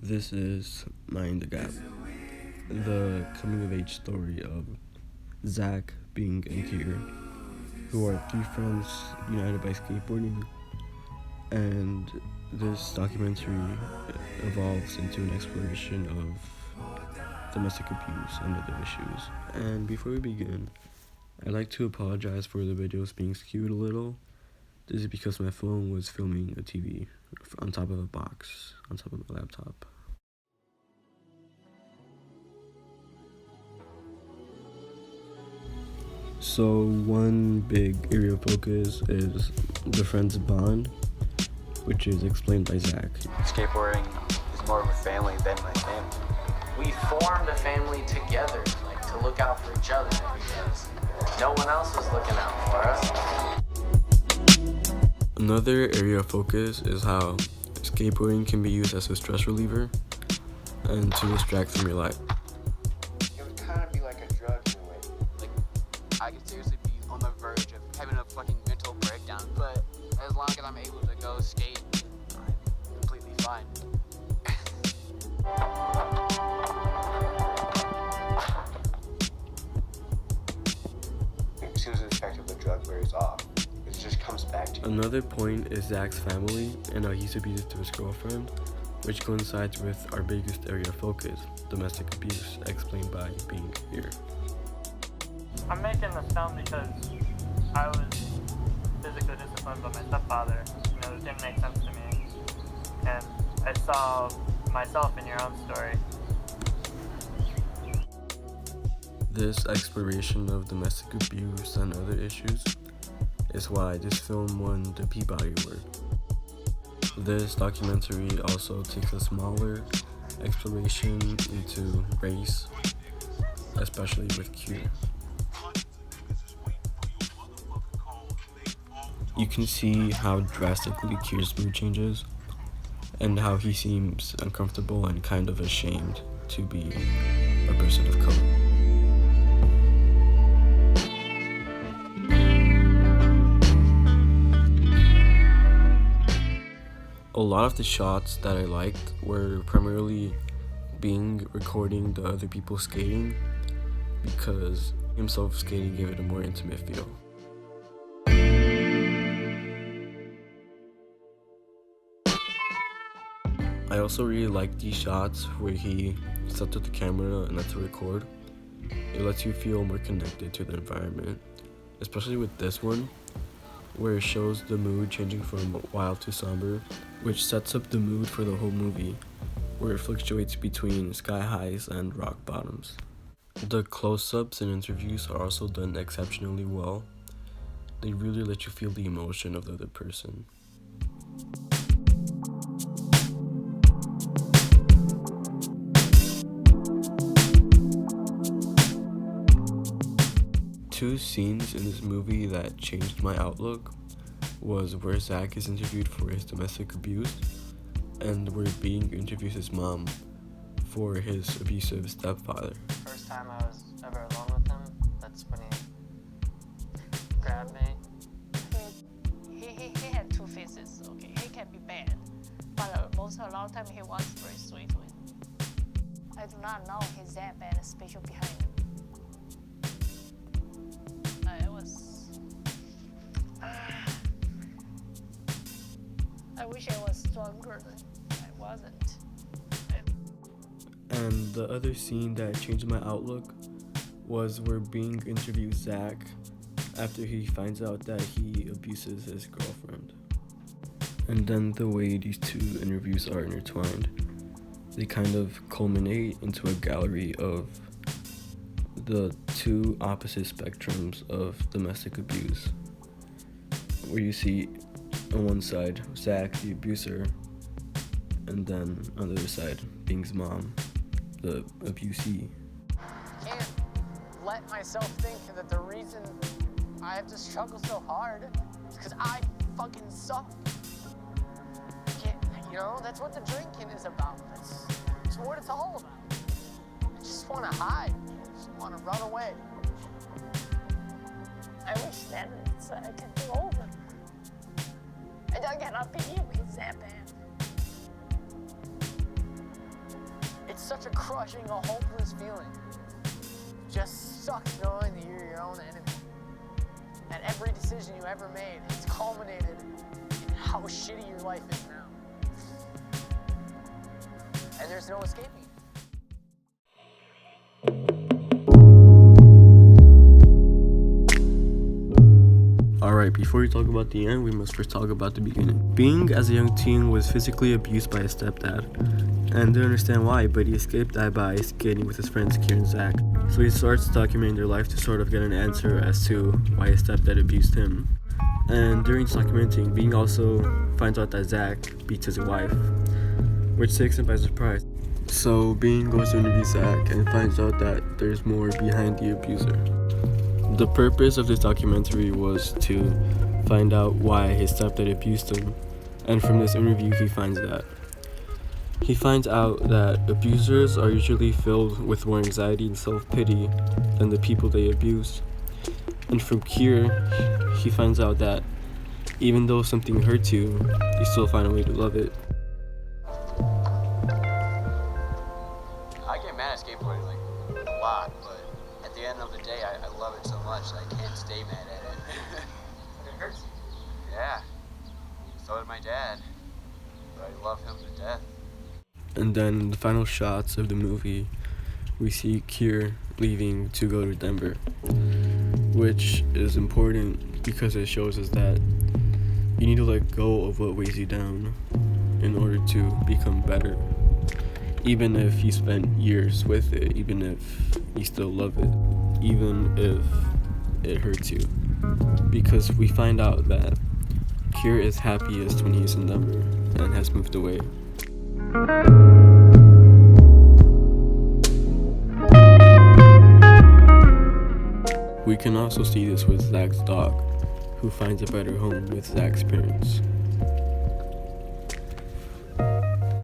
This is Mind the Gap, the coming of age story of Zach, Bing, and Kier, who are three friends united by skateboarding, and this documentary evolves into an exploration of domestic abuse and other issues. And before we begin, I'd like to apologize for the videos being skewed a little. This is because my phone was filming a TV on top of a box, on top of my laptop. So one big area of focus is the friends' bond, which is explained by Zach. Skateboarding is more of a family than my family. We formed a family together, to look out for each other, because no one else was looking out for us. Another area of focus is how skateboarding can be used as a stress reliever and to distract from your life. It would kind of be like a drug in a way. I could seriously be on the verge of having a fucking mental breakdown, but as long as I'm able to go skate, I'm completely fine. As soon as the effect of the drug wears off, it just comes back to you. Another point is Zach's family and how he's abused to his girlfriend, which coincides with our biggest area of focus, domestic abuse, explained by Bing here. I'm making this film because I was physically disciplined by my stepfather. It didn't make sense to me. And I saw myself in your own story. This exploration of domestic abuse and other issues is why this film won the Peabody Award. This documentary also takes a smaller exploration into race, especially with Q. You can see how drastically Kier's mood changes and how he seems uncomfortable and kind of ashamed to be a person of color. A lot of the shots that I liked were primarily Bing recording the other people skating because himself skating gave it a more intimate feel. I also really like these shots where he sets up the camera and lets it record. It lets you feel more connected to the environment, especially with this one, where it shows the mood changing from wild to somber, which sets up the mood for the whole movie, where it fluctuates between sky highs and rock bottoms. The close-ups and interviews are also done exceptionally well. They really let you feel the emotion of the other person. Two scenes in this movie that changed my outlook was where Zach is interviewed for his domestic abuse and where Bing interviews his mom for his abusive stepfather. First time I was ever alone with him, that's when he grabbed me. He had two faces, okay? He can be bad, but a lot of time he was very sweet with me. I do not know he's that bad, especially behind him. I wish I was stronger than I wasn't. And the other scene that changed my outlook was where Bing interviews Zach after he finds out that he abuses his girlfriend. And then the way these two interviews are intertwined, they kind of culminate into a gallery of the two opposite spectrums of domestic abuse, where you see on one side Zach, the abuser, and then on the other side Bing's mom, the abusee. I can't let myself think that the reason I have to struggle so hard is because I fucking suck. That's what the drinking is about. It's what it's all about. I just want to hide. I just want to run away. I wish that I can do over. I cannot believe he's that bad. It's such a crushing, a hopeless feeling. Just sucks knowing that you're your own enemy. And every decision you ever made has culminated in how shitty your life is now. And there's no escaping it. Alright, before we talk about the end, we must first talk about the beginning. Bing, as a young teen, was physically abused by his stepdad, and didn't understand why, but he escaped that by skating with his friends Kier and Zach. So he starts documenting their life to sort of get an answer as to why his stepdad abused him. And during documenting, Bing also finds out that Zach beats his wife, which takes him by surprise. So Bing goes to interview Zach and finds out that there's more behind the abuser. The purpose of this documentary was to find out why his stepdad abused him, and from this interview he finds out that abusers are usually filled with more anxiety and self-pity than the people they abuse. And from Kier, he finds out that even though something hurts you, you still find a way to love it. I get mad at skateboarding like a lot, but at the end of the day, I love it so much that I can't stay mad at it. It hurts you. Yeah. So did my dad. But I love him to death. And then in the final shots of the movie, we see Kier leaving to go to Denver, which is important because it shows us that you need to let go of what weighs you down in order to become better. Even if you spent years with it, even if you still love it, even if it hurts you. Because we find out that Kier is happiest when he's in Denver and has moved away. We can also see this with Zach's dog, who finds a better home with Zach's parents.